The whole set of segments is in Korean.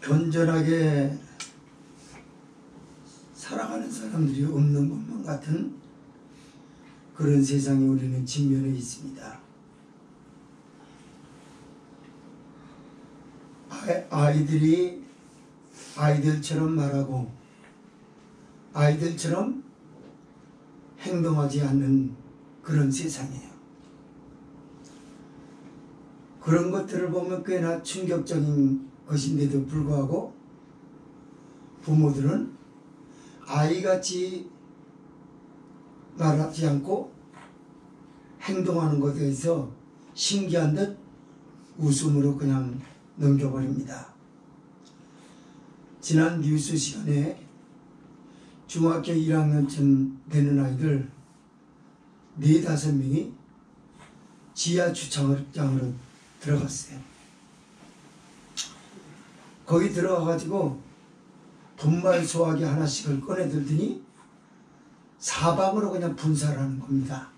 건전하게 살아가는 사람들이 없는 것만 같은 그런 세상에 우리는 직면해 있습니다. 아이들이 아이들처럼 말하고 아이들처럼 행동하지 않는 그런 세상이에요. 그런 것들을 보면 꽤나 충격적인 것인데도 불구하고 부모들은 아이같이 말하지 않고 행동하는 것에 대해서 신기한 듯 웃음으로 그냥 넘겨버립니다. 지난 뉴스 시간에 중학교 1학년쯤 되는 아이들 4~5명이 지하 주차장으로 들어갔어요. 거기 들어가가지고 분말 소화기 하나씩을 꺼내 들더니 사방으로 그냥 분사를 하는 겁니다.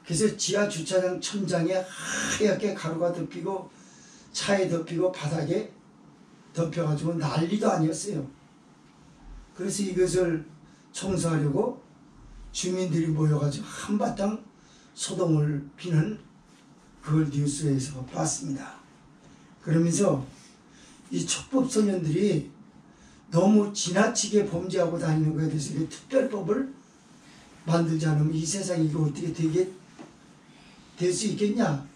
그래서 지하 주차장 천장에 하얗게 가루가 덮이고 차에 덮이고 바닥에 덮여가지고 난리도 아니었어요. 그래서 이것을 청소하려고 주민들이 모여가지고 한바탕 소동을 피는 그걸 뉴스에서 봤습니다. 그러면서 이 촉법소년들이 너무 지나치게 범죄하고 다니는 것에 대해서 특별법을 만들지 않으면 이 세상이 이거 어떻게 될 수 있겠냐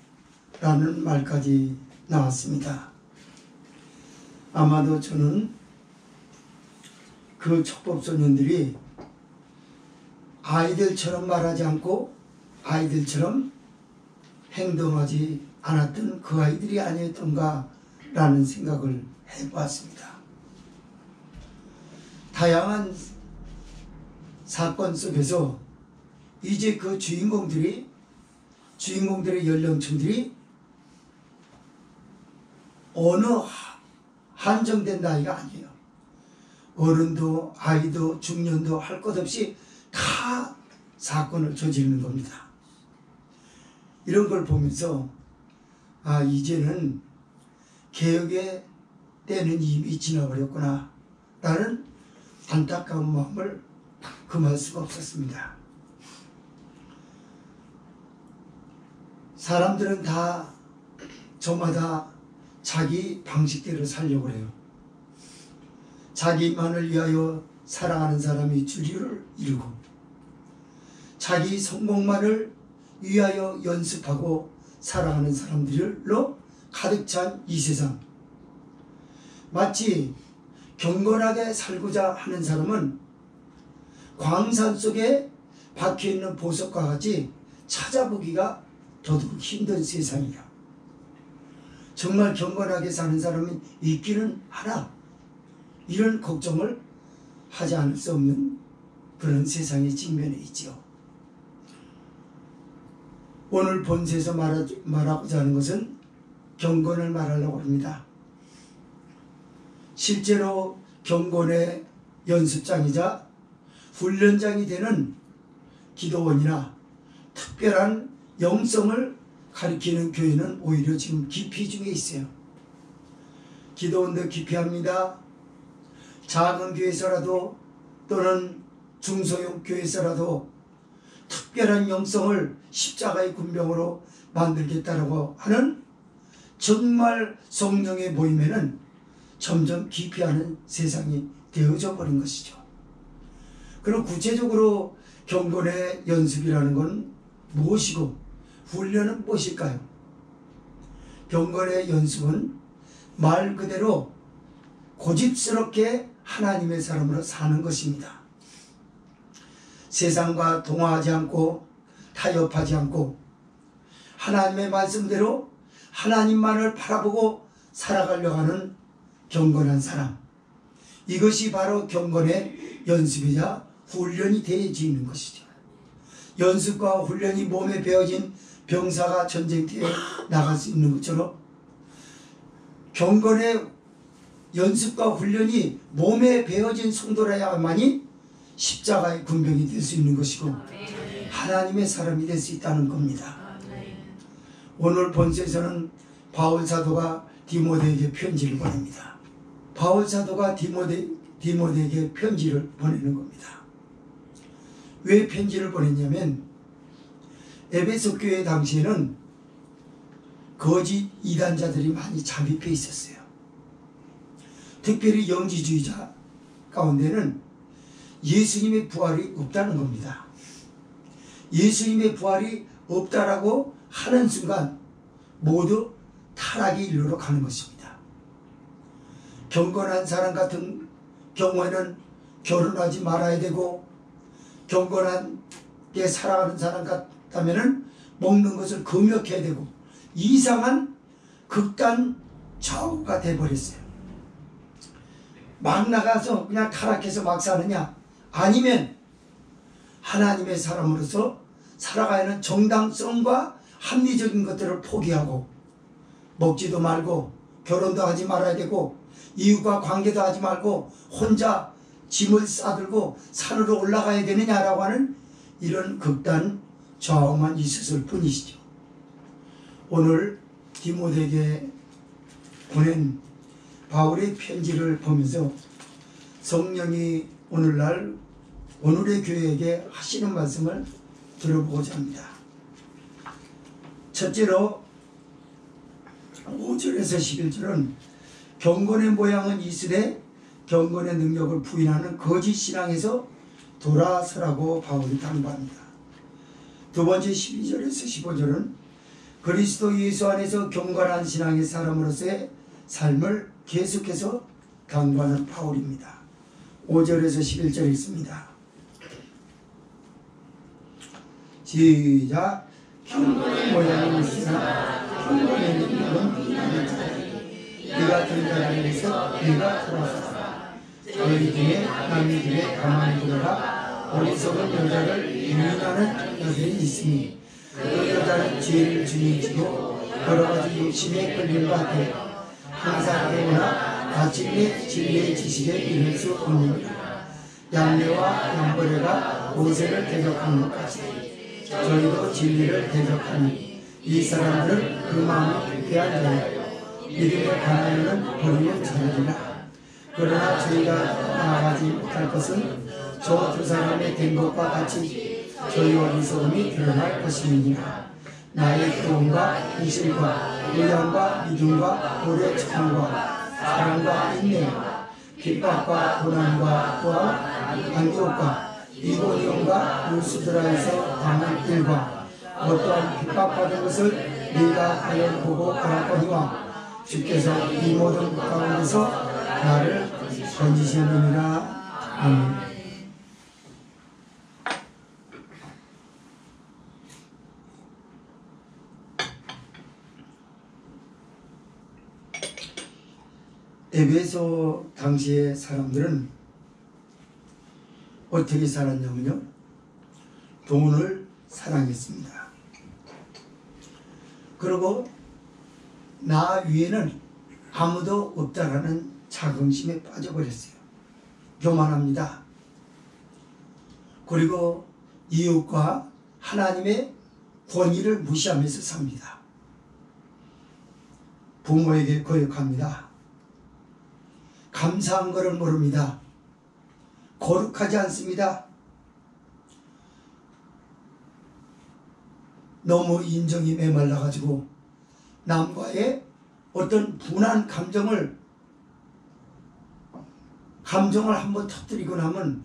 라는 말까지 나왔습니다. 아마도 저는 그 촉법소년들이 아이들처럼 말하지 않고 아이들처럼 행동하지 않았던 그 아이들이 아니었던가 라는 생각을 해보았습니다. 다양한 사건 속에서 이제 그 주인공들의 연령층들이 어느 한정된 나이가 아니에요. 어른도 아이도 중년도 할 것 없이 다 사건을 저지르는 겁니다. 이런 걸 보면서 이제는 개혁의 때는 이미 지나버렸구나 라는 안타까운 마음을 금할 수가 없었습니다. 사람들은 다 저마다 자기 방식대로 살려고 해요. 자기만을 위하여 살아가는 사람이 주류를 이루고 자기 성공만을 위하여 연습하고 살아가는 사람들로 가득 찬 이 세상. 마치 경건하게 살고자 하는 사람은 광산 속에 박혀있는 보석과 같이 찾아보기가 더더욱 힘든 세상이야. 정말 경건하게 사는 사람은 있기는 하나 이런 걱정을 하지 않을 수 없는 그런 세상에 직면해 있죠. 오늘 본세에서 말하고자 하는 것은 경건을 말하려고 합니다. 실제로 경건의 연습장이자 훈련장이 되는 기도원이나 특별한 영성을 가리키는 교회는 오히려 지금 기피 중에 있어요. 기도원도 기피합니다. 작은 교회에서라도 또는 중소형 교회에서라도 특별한 영성을 십자가의 군병으로 만들겠다라고 하는 정말 성령의 모임에는 점점 기피하는 세상이 되어져 버린 것이죠. 그럼 구체적으로 경건의 연습이라는 건 무엇이고 훈련은 무엇일까요? 경건의 연습은 말 그대로 고집스럽게 하나님의 사람으로 사는 것입니다. 세상과 동화하지 않고 타협하지 않고 하나님의 말씀대로 하나님만을 바라보고 살아가려고 하는 경건한 사람. 이것이 바로 경건의 연습이자 훈련이 되어지는 것이죠. 연습과 훈련이 몸에 배어진 병사가 전쟁터에 나갈 수 있는 것처럼 경건의 연습과 훈련이 몸에 배어진 성도라야만이 십자가의 군병이 될 수 있는 것이고 하나님의 사람이 될 수 있다는 겁니다. 오늘 본서에서는 바울 사도가 디모데에게 편지를 보냅니다. 바울 사도가 디모데에게 편지를 보내는 겁니다. 왜 편지를 보냈냐면 에베소 교회 당시에는 거짓 이단자들이 많이 잠입해 있었어요. 특별히 영지주의자 가운데는 예수님의 부활이 없다는 겁니다. 예수님의 부활이 없다라고 하는 순간 모두 타락의 일로로 가는 것입니다. 경건한 사람 같은 경우에는 결혼하지 말아야 되고, 경건하게 살아가는 사람 같다면 먹는 것을 금욕해야 되고, 이상한 극단 좌우가 돼버렸어요. 막 나가서 그냥 타락해서 막 사느냐, 아니면 하나님의 사람으로서 살아가야 하는 정당성과 합리적인 것들을 포기하고 먹지도 말고 결혼도 하지 말아야 되고 이웃과 관계도 하지 말고 혼자 짐을 싸들고 산으로 올라가야 되느냐라고 하는 이런 극단 좌우만 있었을 뿐이시죠. 오늘 디모데에게 보낸 바울의 편지를 보면서 성령이 오늘의 교회에게 하시는 말씀을 들어보고자 합니다. 첫째로 5절에서 11절은 경건의 모양은 이스되 경건의 능력을 부인하는 거짓 신앙에서 돌아서라고 바울이 당부합니다. 두 번째 12절에서 15절은 그리스도 예수 안에서 경건한 신앙의 사람으로서의 삶을 계속해서 강구하는 바울입니다. 5절에서 11절 있습니다. 시작. 경건의 모양은 있으나 경건의 능력은 부인하는 자들이 이 같은 자들에서 네가 돌아서라. 너희 중에 남의 길에 가만히 들어가 어리석은 여자를 유인하는 여자들이 있으니 그 여자는 죄를 주니지고 여러가지 욕심에 끌린 바 같아 항상 배우나 가침의 진리의 지식에 이를 수 없느니라. 양례와 양벌레가 모세를 대적한 것 같이 저희도 진리를 대적하니 이 사람들은 그 마음이 불쾌한 자요 믿음의 가난을 버리는 자들이라. 그러나 저희가 나아가지 못할 것은 저 두 사람의 된 것과 같이 저희와 어리석음이 드러날 것임이니라. 나의 교훈과 이실과 의향과 믿음과 오래 참과 사랑과 인내와 핍박과 고난과 또한 안디옥과 이고니온과 루스드라에서 당한 일과 어떠한 핍박받은 것을 네가 과연 보고 알았거니와 주께서 이 모든 가운데서 나를 건지시느니라. 아멘. 에베소 당시의 사람들은 어떻게 살았냐면요, 돈을 사랑했습니다. 그리고 나 위에는 아무도 없다라는 자긍심에 빠져버렸어요. 교만합니다. 그리고 이웃과 하나님의 권위를 무시하면서 삽니다. 부모에게 거역합니다. 감사한 것을 모릅니다. 거룩하지 않습니다. 너무 인정이 메말라가지고 남과의 어떤 분한 감정을 한번 터뜨리고 나면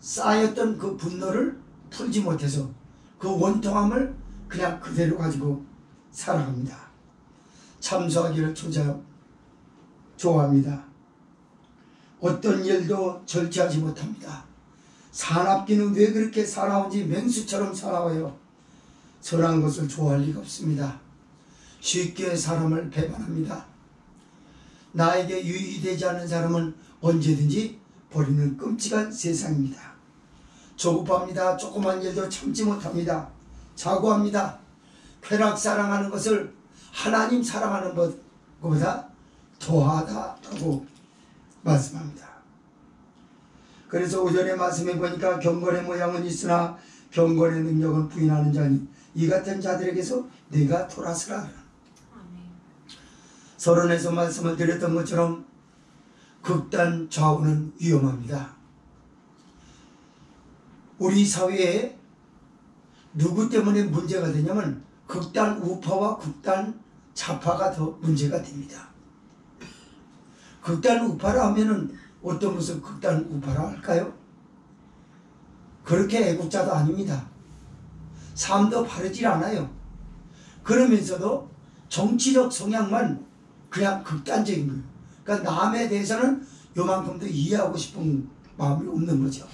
쌓였던 그 분노를 풀지 못해서 그 원통함을 그냥 그대로 가지고 살아갑니다. 참소하기를 좋아합니다. 어떤 일도 절제하지 못합니다. 사납기는 왜 그렇게 살아온지 맹수처럼 살아와요. 선한 것을 좋아할 리가 없습니다. 쉽게 사람을 배반합니다. 나에게 유익이 되지 않는 사람은 언제든지 버리는 끔찍한 세상입니다. 조급합니다. 조그만 일도 참지 못합니다. 자고합니다. 쾌락 사랑하는 것을 하나님 사랑하는 것보다 더하다라고 말씀합니다. 그래서 오전에 말씀해 보니까 경건의 모양은 있으나 경건의 능력은 부인하는 자니 이 같은 자들에게서 내가 돌아서라. 서론에서 말씀을 드렸던 것처럼 극단 좌우는 위험합니다. 우리 사회에 누구 때문에 문제가 되냐면 극단 우파와 극단 좌파가 더 문제가 됩니다. 극단 우파라 하면은 어떤 것을 극단 우파라 할까요? 그렇게 애국자도 아닙니다. 삶도 바르질 않아요. 그러면서도 정치적 성향만 그냥 극단적인 거예요. 그러니까 남에 대해서는 요만큼도 이해하고 싶은 마음이 없는 거죠.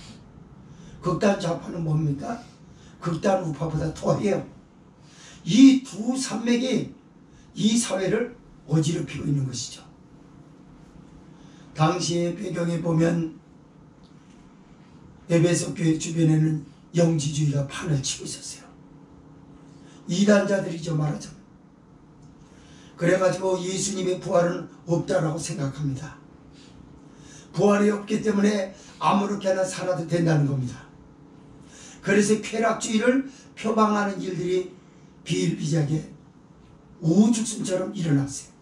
극단 좌파는 뭡니까? 극단 우파보다 더해요. 이 두 산맥이 이 사회를 어지럽히고 있는 것이죠. 당시의 배경에 보면 에베소 교회 주변에는 영지주의가 판을 치고 있었어요. 이단자들이죠, 말하자면. 그래가지고 예수님의 부활은 없다라고 생각합니다. 부활이 없기 때문에 아무렇게나 살아도 된다는 겁니다. 그래서 쾌락주의를 표방하는 일들이 비일비재하게 우죽순처럼 일어났어요.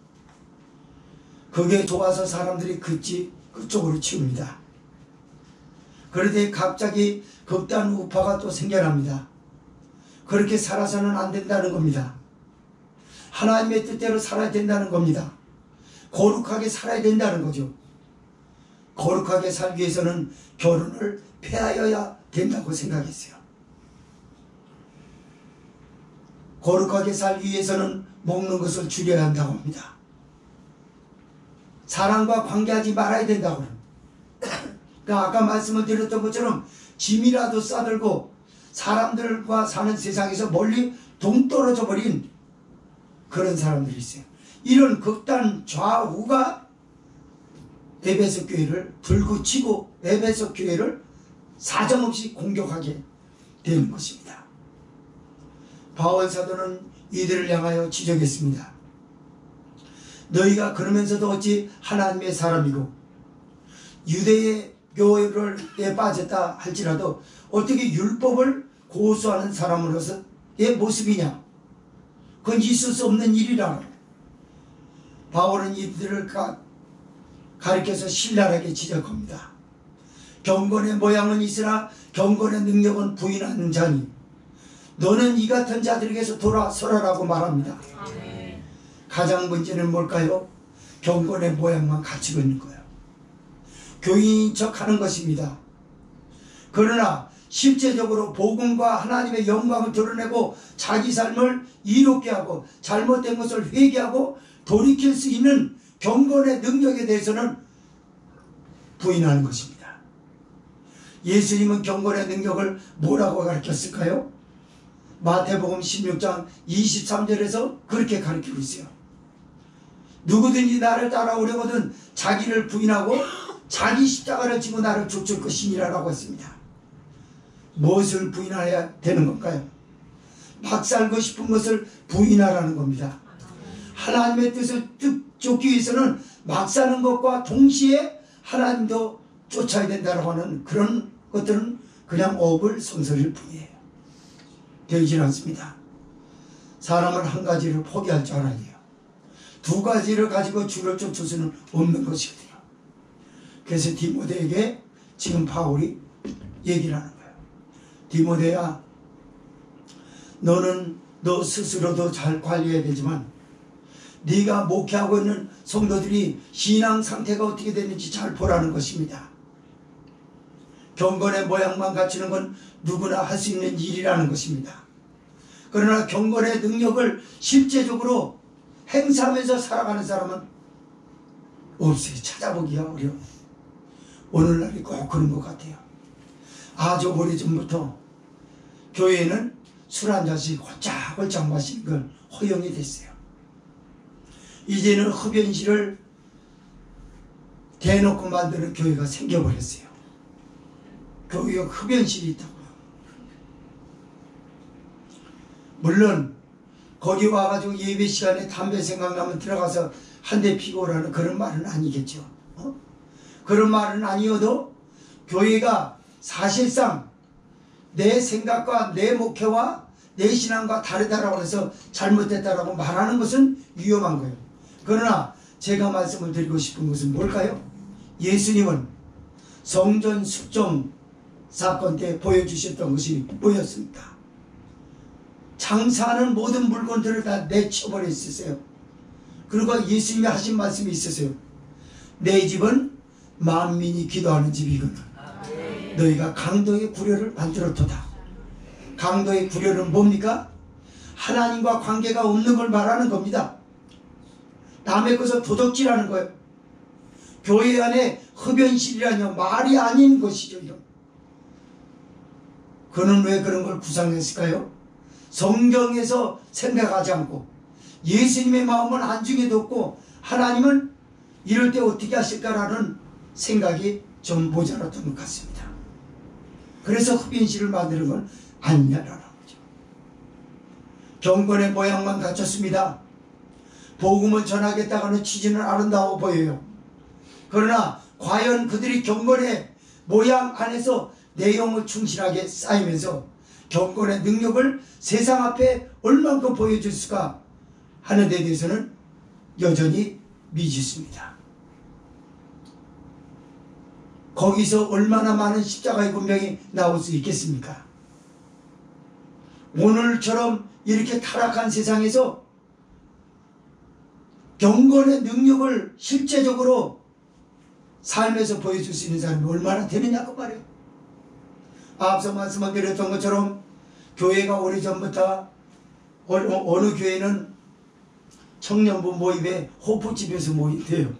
그게 좋아서 사람들이 그쪽으로 치웁니다. 그런데 갑자기 극단 우파가 또 생겨납니다. 그렇게 살아서는 안 된다는 겁니다. 하나님의 뜻대로 살아야 된다는 겁니다. 거룩하게 살아야 된다는 거죠. 거룩하게 살기 위해서는 결혼을 폐하여야 된다고 생각했어요. 거룩하게 살기 위해서는 먹는 것을 줄여야 한다고 합니다. 사람과 관계하지 말아야 된다고. 그러니까 아까 말씀을 드렸던 것처럼 짐이라도 싸들고 사람들과 사는 세상에서 멀리 동떨어져 버린 그런 사람들이 있어요. 이런 극단 좌우가 에베소 교회를 불구치고 에베소 교회를 사정없이 공격하게 되는 것입니다. 바울 사도는 이들을 향하여 지적했습니다. 너희가 그러면서도 어찌 하나님의 사람이고 유대의 교회에 빠졌다 할지라도 어떻게 율법을 고수하는 사람으로서의 모습이냐? 그건 있을 수 없는 일이라. 바울은 이들을 가리켜서 신랄하게 지적합니다. 경건의 모양은 있으나 경건의 능력은 부인하는 자니 너는 이 같은 자들에게서 돌아서라라고 말합니다. 가장 문제는 뭘까요? 경건의 모양만 갖추고 있는 거예요. 교인인 척 하는 것입니다. 그러나 실제적으로 복음과 하나님의 영광을 드러내고 자기 삶을 이롭게 하고 잘못된 것을 회개하고 돌이킬 수 있는 경건의 능력에 대해서는 부인하는 것입니다. 예수님은 경건의 능력을 뭐라고 가르쳤을까요? 마태복음 16장 23절에서 그렇게 가르치고 있어요. 누구든지 나를 따라오려거든 자기를 부인하고 자기 십자가를 지고 나를 쫓을 것이니라 라고 했습니다. 무엇을 부인해야 되는 건가요? 막 살고 싶은 것을 부인하라는 겁니다. 하나님의 뜻을 쫓기 위해서는 막 사는 것과 동시에 하나님도 쫓아야 된다고 하는 그런 것들은 그냥 어불성설일 뿐이에요. 되지 않습니다. 사람은 한 가지를 포기할 줄 알아야 돼요. 두 가지를 가지고 주를 쫓을 수는 없는 것이거든요. 그래서 디모데에게 지금 바울이 얘기를 하는 거예요. 디모데야, 너는 너 스스로도 잘 관리해야 되지만 네가 목회하고 있는 성도들이 신앙 상태가 어떻게 되는지 잘 보라는 것입니다. 경건의 모양만 갖추는 건 누구나 할 수 있는 일이라는 것입니다. 그러나 경건의 능력을 실제적으로 행사하면서 살아가는 사람은 없어요. 찾아보기가 어려워. 오늘날이 꼭 그런 것 같아요. 아주 오래전부터 교회에는 술 한 잔씩 홀짝홀짝 마시는 걸 허용이 됐어요. 이제는 흡연실을 대놓고 만드는 교회가 생겨버렸어요. 교회가 흡연실이 있다고요. 물론 거기 와가지고 예배 시간에 담배 생각나면 들어가서 한 대 피고 오라는 그런 말은 아니겠죠. 그런 말은 아니어도 교회가 사실상 내 생각과 내 목회와 내 신앙과 다르다라고 해서 잘못됐다라고 말하는 것은 위험한 거예요. 그러나 제가 말씀을 드리고 싶은 것은 뭘까요? 예수님은 성전 습정 사건 때 보여주셨던 것이 뭐였습니까? 장사하는 모든 물건들을 다 내쳐버렸었어요. 그리고 예수님이 하신 말씀이 있었어요. 내 집은 만민이 기도하는 집이거늘 너희가 강도의 구려를 만들었도다. 강도의 구려는 뭡니까? 하나님과 관계가 없는 걸 말하는 겁니다. 남의 것을 도둑질하는 거예요. 교회 안에 흡연실이라뇨 말이 아닌 것이죠. 이런. 그는 왜 그런 걸 구상했을까요? 성경에서 생각하지 않고 예수님의 마음은 안중에 뒀고 하나님은 이럴 때 어떻게 하실까라는 생각이 좀 모자랐던 것 같습니다. 그래서 흡연실을 만드는 건 아니냐라는 거죠. 경건의 모양만 갖췄습니다. 복음을 전하겠다고는 취지는 아름다워 보여요. 그러나 과연 그들이 경건의 모양 안에서 내용을 충실하게 쌓이면서 경건의 능력을 세상 앞에 얼만큼 보여줬을까 하는 데 대해서는 여전히 미지수입니다. 거기서 얼마나 많은 십자가의 군병이 나올 수 있겠습니까? 오늘처럼 이렇게 타락한 세상에서 경건의 능력을 실제적으로 삶에서 보여줄 수 있는 사람이 얼마나 되느냐고 말이에요. 앞서 말씀을 드렸던 것처럼 교회가 오래전부터 어느 교회는 청년부 모임에 호프집에서 모인대요.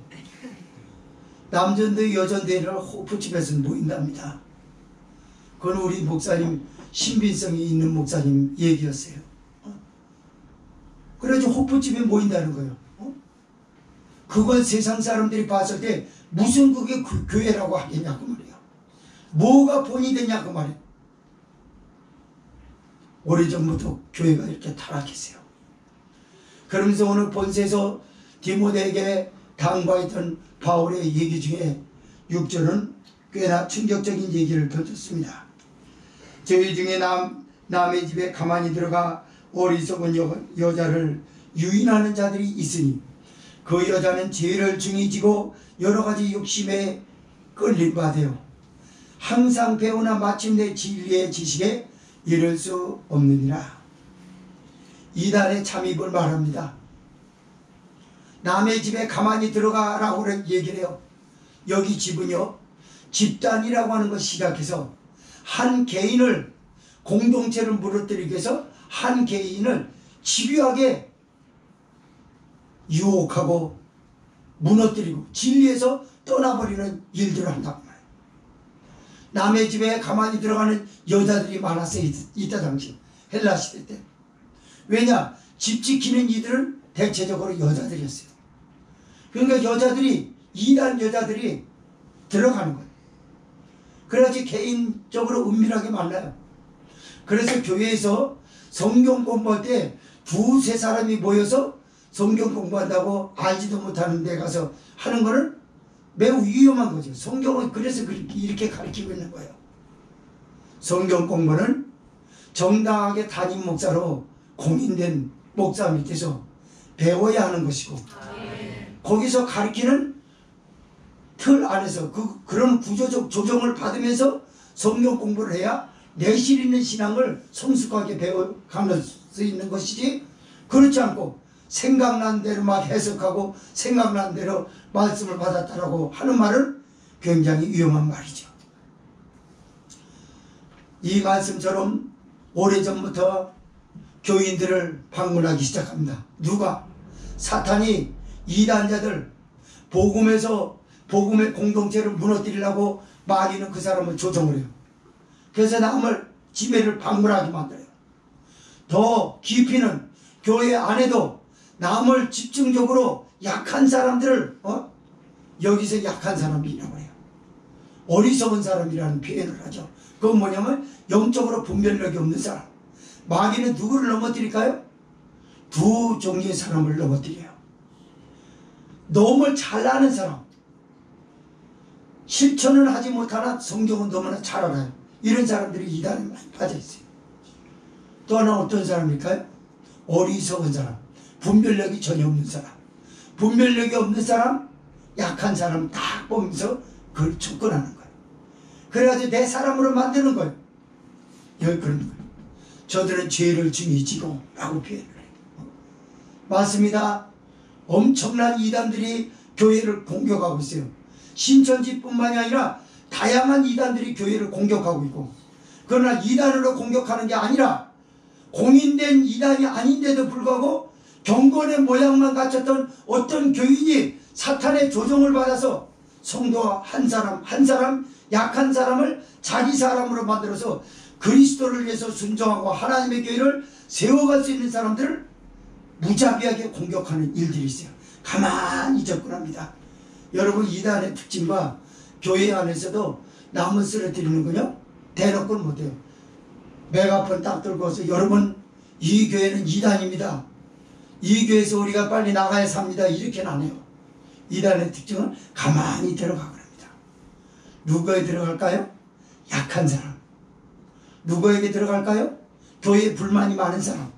남전대 여전대를 호프집에서 모인답니다. 그건 우리 목사님 신빙성이 있는 목사님 얘기였어요. 그래서 호프집에 모인다는 거예요. 그걸 세상 사람들이 봤을 때 무슨 그게 교회라고 하겠냐고 말이에요. 뭐가 본이 되냐고 말이에요. 오래전부터 교회가 이렇게 타락했어요. 그러면서 오늘 본세에서 디모데에게 당부했던 바울의 얘기 중에 6절은 꽤나 충격적인 얘기를 던졌습니다. 저희 중에 남의 집에 가만히 들어가 어리석은 여자를 유인하는 자들이 있으니 그 여자는 죄를 중히 지고 여러가지 욕심에 끌린 바 되어 항상 배우나 마침내 진리의 지식에 이를 수 없느니라. 이단의 잠입을 말합니다. 남의 집에 가만히 들어가라고 얘기를 해요. 여기 집은요, 집단이라고 하는 것 시작해서 한 개인을 공동체를 무너뜨리기 위해서 한 개인을 집요하게 유혹하고 무너뜨리고 진리에서 떠나버리는 일들을 한다고 말해요. 남의 집에 가만히 들어가는 여자들이 많았어요. 이때 당시 헬라 시대 때. 왜냐? 집 지키는 이들은 대체적으로 여자들이었어요. 그러니까 여자들이 이단 여자들이 들어가는 거예요. 그래야지 개인적으로 은밀하게 만나요. 그래서 교회에서 성경 공부할 때 두세 사람이 모여서 성경 공부한다고 알지도 못하는 데 가서 하는 거는 매우 위험한 거죠. 성경은 그래서 이렇게 가르치고 있는 거예요. 성경 공부는 정당하게 담임 목사로 공인된 목사 밑에서 배워야 하는 것이고 거기서 가르치는 틀 안에서 그런 구조적 조정을 받으면서 성경 공부를 해야 내실 있는 신앙을 성숙하게 배워갈 수 있는 것이지, 그렇지 않고 생각난 대로 막 해석하고 생각난 대로 말씀을 받았다라고 하는 말은 굉장히 위험한 말이죠. 이 말씀처럼 오래전부터 교인들을 방문하기 시작합니다. 누가? 사탄이 이단자들, 복음의 공동체를 무너뜨리려고 마귀는 그 사람을 조종을 해요. 그래서 남을 집회를 방문하게 만들어요. 더 깊이는 교회 안에도 남을 집중적으로 약한 사람들을 여기서 약한 사람이라고 해요. 어리석은 사람이라는 표현을 하죠. 그건 뭐냐면 영적으로 분별력이 없는 사람. 마귀는 누구를 넘어뜨릴까요? 두 종류의 사람을 넘어뜨려요. 너무 잘 아는 사람, 실천은 하지 못하나 성경은 너무나 잘 알아요. 이런 사람들이 이단에 많이 빠져있어요. 또 하나 어떤 사람일까요? 어리석은 사람, 분별력이 전혀 없는 사람. 분별력이 없는 사람, 약한 사람 딱 보면서 그걸 접근하는 거예요. 그래가지고 내 사람으로 만드는 거예요. 여기 그런 거예요. 저들은 죄를 중히 지고 라고 표현을 해요. 맞습니다. 엄청난 이단들이 교회를 공격하고 있어요. 신천지뿐만이 아니라 다양한 이단들이 교회를 공격하고 있고, 그러나 이단으로 공격하는 게 아니라 공인된 이단이 아닌데도 불구하고 경건의 모양만 갖췄던 어떤 교인이 사탄의 조종을 받아서 성도 한 사람 약한 사람을 자기 사람으로 만들어서 그리스도를 위해서 순종하고 하나님의 교회를 세워갈 수 있는 사람들을 무자비하게 공격하는 일들이 있어요. 가만히 접근합니다. 여러분, 이단의 특징과 교회 안에서도 남을 쓰러뜨리는군요. 대놓고는 못해요. 메가폰 딱 들고서 여러분, 이 교회는 이단입니다. 이 교회에서 우리가 빨리 나가야 삽니다. 이렇게는 안 해요. 이단의 특징은 가만히 들어가고 합니다. 누구에 들어갈까요? 약한 사람. 누구에게 들어갈까요? 교회에 불만이 많은 사람.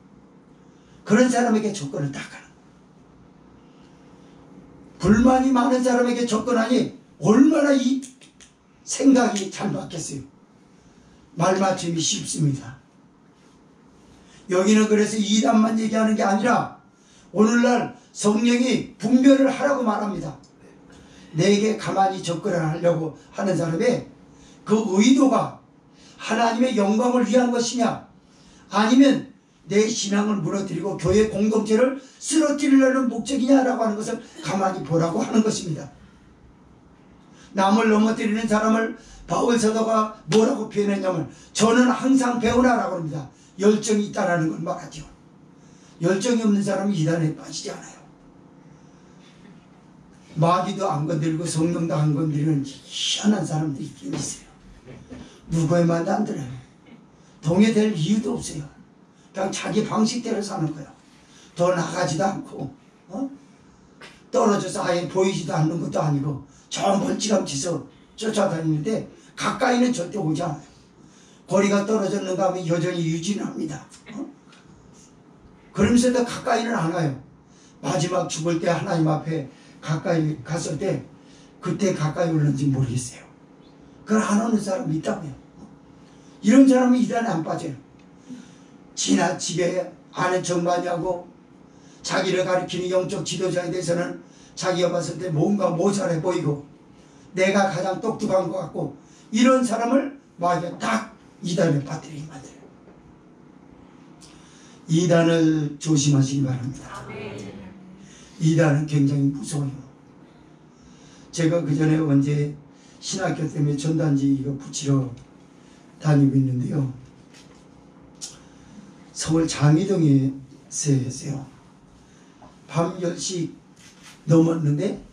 그런 사람에게 접근을 딱 하는 거예요. 불만이 많은 사람에게 접근하니 얼마나 이 생각이 잘 맞겠어요. 말맞춤이 쉽습니다. 여기는 그래서 이단만 얘기하는 게 아니라 오늘날 성령이 분별을 하라고 말합니다. 내게 가만히 접근을 하려고 하는 사람의 그 의도가 하나님의 영광을 위한 것이냐, 아니면 내 신앙을 무너뜨리고 교회 공동체를 쓰러뜨리려는 목적이냐라고 하는 것을 가만히 보라고 하는 것입니다. 남을 넘어뜨리는 사람을 바울 사도가 뭐라고 표현했냐면, 저는 항상 배우나라고 합니다. 열정이 있다라는 걸 말하죠. 열정이 없는 사람은 이단에 빠지지 않아요. 마귀도 안 건드리고 성령도 안 건드리는 희한한 사람들이 있긴 있어요. 누구의 말도 안 들어요. 동의될 이유도 없어요. 그냥 자기 방식대로 사는 거예요. 더 나가지도 않고 떨어져서 아예 보이지도 않는 것도 아니고 저 멀찌감치서 쫓아다니는데 가까이는 절대 오지 않아요. 거리가 떨어졌는가 하면 여전히 유진합니다. 그러면서도 가까이는 안 와요. 마지막 죽을 때 하나님 앞에 가까이 갔을 때 그때 가까이 올는지 모르겠어요. 그걸 안 오는 사람이 있다고요. 이런 사람은 이단에 안 빠져요. 지나치게 아는 척 많이 하고 자기를 가리키는 영적 지도자에 대해서는 자기가 봤을 때 뭔가 모자래 보이고 내가 가장 똑똑한 것 같고, 이런 사람을 마귀가 딱 이단에 빠뜨리게 만들어요. 이단을 조심하시기 바랍니다. 이단은 굉장히 무서워요. 제가 그 전에 언제 신학교 때문에 전단지 이거 붙이러 다니고 있는데요. 서울 장희동에 있어요. 밤 10시 넘었는데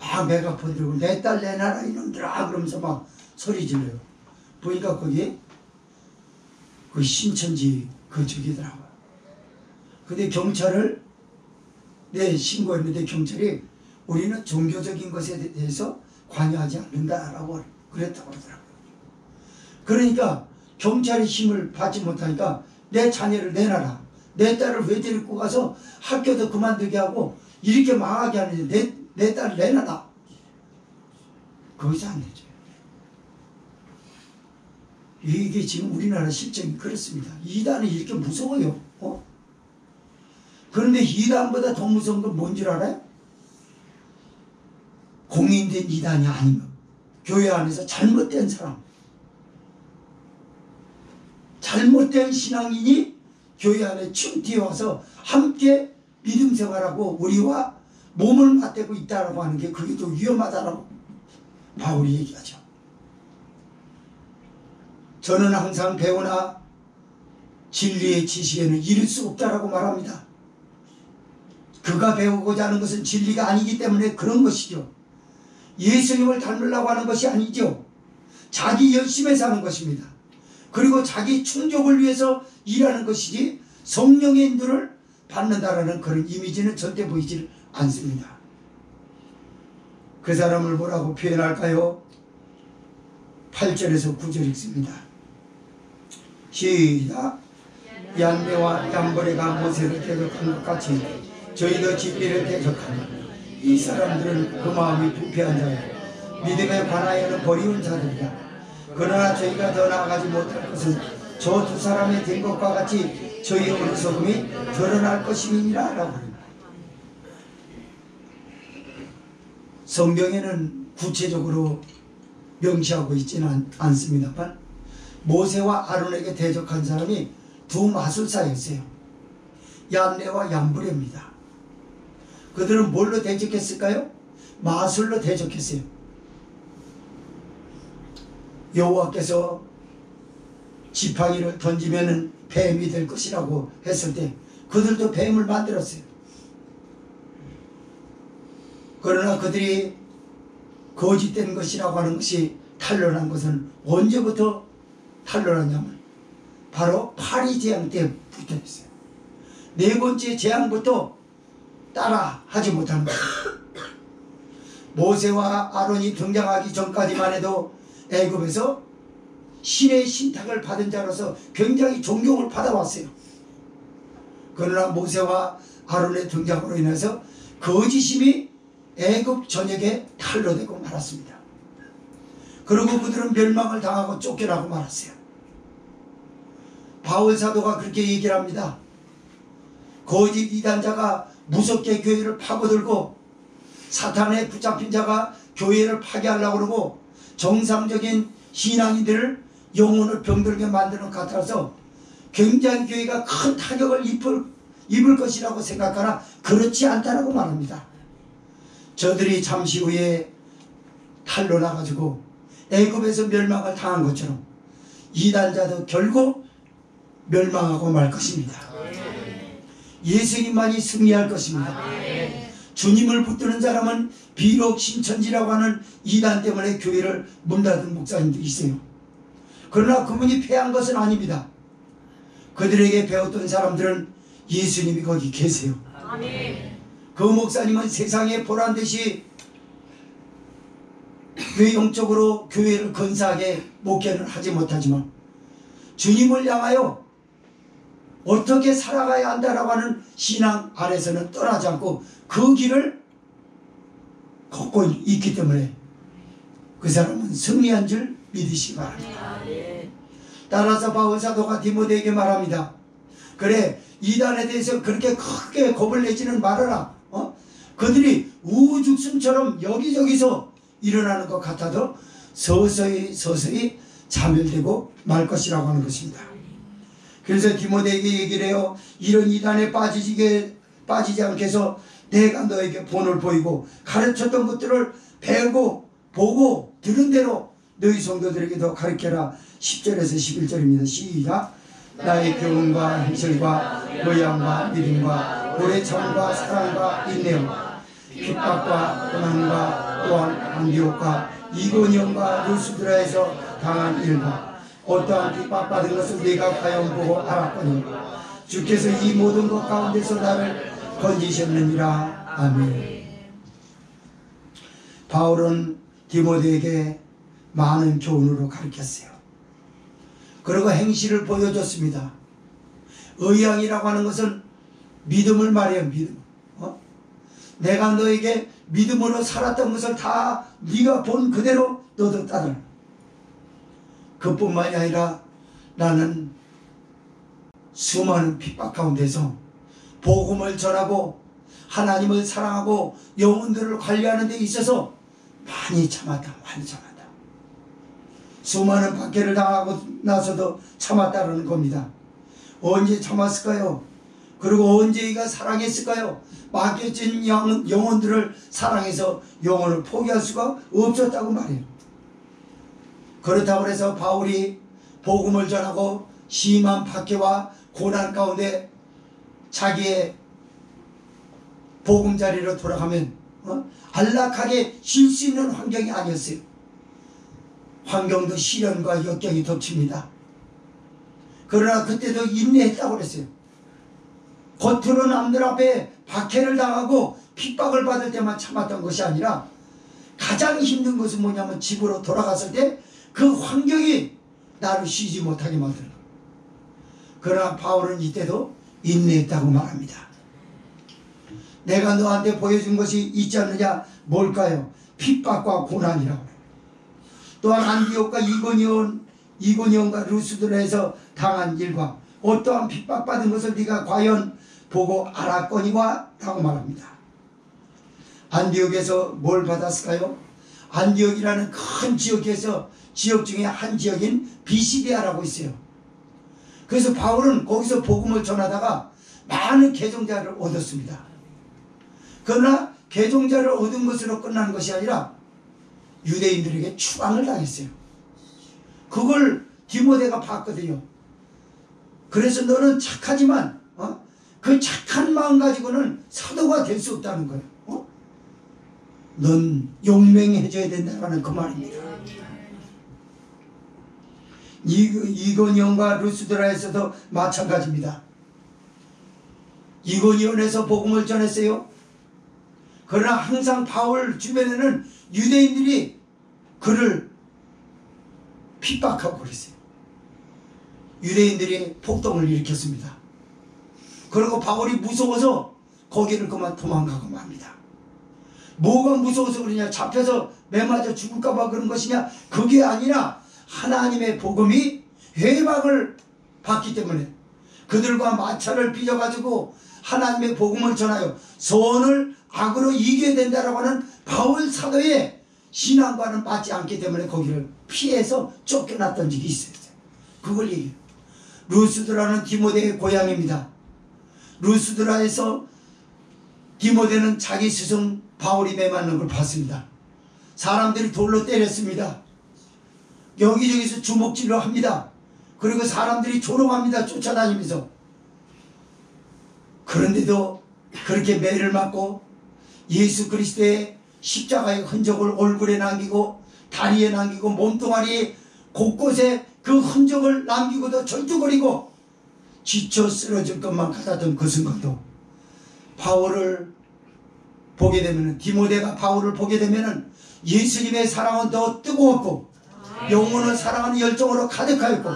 막 메가폰 들고 내 딸 내놔라 이놈들아 그러면서 막 소리 질러요. 보니까 거기에 그 신천지 그 저기더라고요. 근데 경찰을 신고했는데 경찰이 우리는 종교적인 것에 대해서 관여하지 않는다라고 그랬다고 하더라고요. 그러니까 경찰의 힘을 받지 못하니까 내 자녀를 내놔라. 내 딸을 왜 데리고 가서 학교도 그만두게 하고 이렇게 망하게 하는데 내 딸을 내놔라. 거기서 안 되죠. 이게 지금 우리나라 실정이 그렇습니다. 이단이 이렇게 무서워요. 그런데 이단보다 더 무서운 건 뭔 줄 알아요? 공인된 이단이 아니면 교회 안에서 잘못된 사람, 잘못된 신앙인이 교회 안에 튀어와서 함께 믿음 생활하고 우리와 몸을 맞대고 있다라고 하는 게 그게 더 위험하다라고 바울이 얘기하죠. 저는 항상 배우나 진리의 지식에는 이를 수 없다라고 말합니다. 그가 배우고자 하는 것은 진리가 아니기 때문에 그런 것이죠. 예수님을 닮으려고 하는 것이 아니죠. 자기 열심히 사는 것입니다. 그리고 자기 충족을 위해서 일하는 것이지 성령의 인도를 받는다라는 그런 이미지는 절대 보이지 않습니다. 그 사람을 뭐라고 표현할까요? 8절에서 9절 읽습니다. 시작. 얀네와 얀보레가 모세를 대적한 것 같이 저희도 진리를 대적하니 이 사람들은 그 마음이 부패한 자요 믿음에 관하여는 버리운 자들이다. 그러나 저희가 더 나아가지 못할 것은 저 두 사람이 된 것과 같이 저희의 어리석음이 드러날 것임이니라 라고 합니다. 성경에는 구체적으로 명시하고 있지는 않습니다만 모세와 아론에게 대적한 사람이 두 마술사였어요. 얀네와 얀브레입니다. 그들은 뭘로 대적했을까요? 마술로 대적했어요. 여호와께서 지팡이를 던지면 뱀이 될 것이라고 했을 때 그들도 뱀을 만들었어요. 그러나 그들이 거짓된 것이라고 하는 것이 탄로난 것은 언제부터 탄로났냐면 바로 파리재앙 때부터 했어요. 네 번째 재앙부터 따라 하지 못하는 거예요. 모세와 아론이 등장하기 전까지만 해도 애굽에서 신의 신탁을 받은 자로서 굉장히 존경을 받아왔어요. 그러나 모세와 아론의 등장으로 인해서 거짓심이 애굽 전역에 탄로되고 말았습니다. 그리고 그들은 멸망을 당하고 쫓겨나고 말았어요. 바울 사도가 그렇게 얘기를 합니다. 거짓 이단자가 무섭게 교회를 파고들고 사탄에 붙잡힌 자가 교회를 파괴하려고 그러고 정상적인 신앙인들을 영혼을 병들게 만드는 것 같아서 굉장히 교회가 큰 타격을 입을 것이라고 생각하나 그렇지 않다라고 말합니다. 저들이 잠시 후에 탈로 나가지고 애굽에서 멸망을 당한 것처럼 이단자도 결국 멸망하고 말 것입니다. 예수님만이 승리할 것입니다. 주님을 붙드는 사람은 비록 신천지라고 하는 이단 때문에 교회를 문 닫은 목사님도 있어요. 그러나 그분이 패한 것은 아닙니다. 그들에게 배웠던 사람들은 예수님이 거기 계세요. 그 목사님은 세상에 보란듯이 외형적으로 교회를 건사하게 목회를 하지 못하지만 주님을 향하여 어떻게 살아가야 한다라고 하는 신앙 안에서는 떠나지 않고 그 길을 걷고 있기 때문에 그 사람은 승리한 줄 믿으시기 바랍니다. 따라서 바울 사도가 디모데에게 말합니다. 그래, 이단에 대해서 그렇게 크게 겁을 내지는 말아라. 그들이 우죽순처럼 여기저기서 일어나는 것 같아도 서서히 자멸되고 말 것이라고 하는 것입니다. 그래서 디모데에게 얘기를 해요. 이런 이단에 빠지지 않게 해서 내가 너에게 본을 보이고 가르쳤던 것들을 배우고 보고 들은 대로 너희 성도들에게도 가르쳐라. 10절에서 11절입니다. 시작. 나의 교훈과 행실과 의향과 믿음과 오래 참과 사랑과 인내와 핍박과 고난과 또한 안디옥과 이고니온과 루스드라에서 당한 일과 어떠한 핍박받은 것을 내가 과연 보고 알았거니 주께서 이 모든 것 가운데서 나를 건지셨느니라. 아멘. 바울은 디모데에게 많은 교훈으로 가르쳤어요. 그리고 행실을 보여줬습니다. 의향이라고 하는 것은 믿음을 말해요. 믿음. 내가 너에게 믿음으로 살았던 것을 다 네가 본 그대로 너도 따라. 그뿐만이 아니라 나는 수많은 핍박 가운데서 복음을 전하고 하나님을 사랑하고 영혼들을 관리하는 데 있어서 많이 참았다. 수많은 박해를 당하고 나서도 참았다는 겁니다. 언제 참았을까요? 그리고 언제 이가 사랑했을까요? 맡겨진 영혼들을 사랑해서 영혼을 포기할 수가 없었다고 말해요. 그렇다고 해서 바울이 복음을 전하고 심한 박해와 고난 가운데 자기의 보금자리로 돌아가면 안락하게 쉴 수 있는 환경이 아니었어요. 환경도 시련과 역경이 덮칩니다. 그러나 그때도 인내했다고 그랬어요. 겉으로 남들 앞에 박해를 당하고 핍박을 받을 때만 참았던 것이 아니라 가장 힘든 것은 뭐냐면 집으로 돌아갔을 때 그 환경이 나를 쉬지 못하게 만드는 거예요. 그러나 바울은 이때도 인내했다고 말합니다. 내가 너한테 보여준 것이 있지 않느냐? 뭘까요? 핍박과 고난이라고. 또한 안디옥과 이고니온과 루스드라에서 당한 일과 어떠한 핍박받은 것을 네가 과연 보고 알았거니와? 라고 말합니다. 안디옥에서 뭘 받았을까요? 안디옥이라는 큰 지역에서 지역 중에 한 지역인 비시디아라고 있어요. 그래서 바울은 거기서 복음을 전하다가 많은 개종자를 얻었습니다. 그러나 개종자를 얻은 것으로 끝나는 것이 아니라 유대인들에게 추방을 당했어요. 그걸 디모데가 봤거든요. 그래서 너는 착하지만 그 착한 마음 가지고는 사도가 될 수 없다는 거예요. 넌 용맹해져야 된다는 그 말입니다. 이고니온과 루스드라에서도 마찬가지입니다. 이고니온에서 복음을 전했어요. 그러나 항상 바울 주변에는 유대인들이 그를 핍박하고 그랬어요. 유대인들이 폭동을 일으켰습니다. 그리고 바울이 무서워서 거기를 그만 도망가고 맙니다. 뭐가 무서워서 그러냐? 잡혀서 매맞아 죽을까봐 그런 것이냐? 그게 아니라 하나님의 복음이 회박을 받기 때문에 그들과 마찰을 빚어가지고 하나님의 복음을 전하여 선을 악으로 이겨야 된다라고 하는 바울 사도의 신앙과는 맞지 않기 때문에 거기를 피해서 쫓겨났던 적이 있었어요. 그걸 얘기해요. 루스드라는 디모데의 고향입니다. 루스드라에서 디모데는 자기 스승 바울이 매맞는 걸 봤습니다. 사람들이 돌로 때렸습니다. 여기저기서 주먹질을 합니다. 그리고 사람들이 조롱합니다. 쫓아다니면서. 그런데도 그렇게 매를 맞고 예수 그리스도의 십자가의 흔적을 얼굴에 남기고 다리에 남기고 몸뚱아리 곳곳에 그 흔적을 남기고도 절뚝거리고 지쳐 쓰러질 것만 같았던 그 순간도 바울을 보게 되면, 디모데가 바울을 보게 되면 예수님의 사랑은 더 뜨거웠고 영혼을 사랑하는 열정으로 가득하였고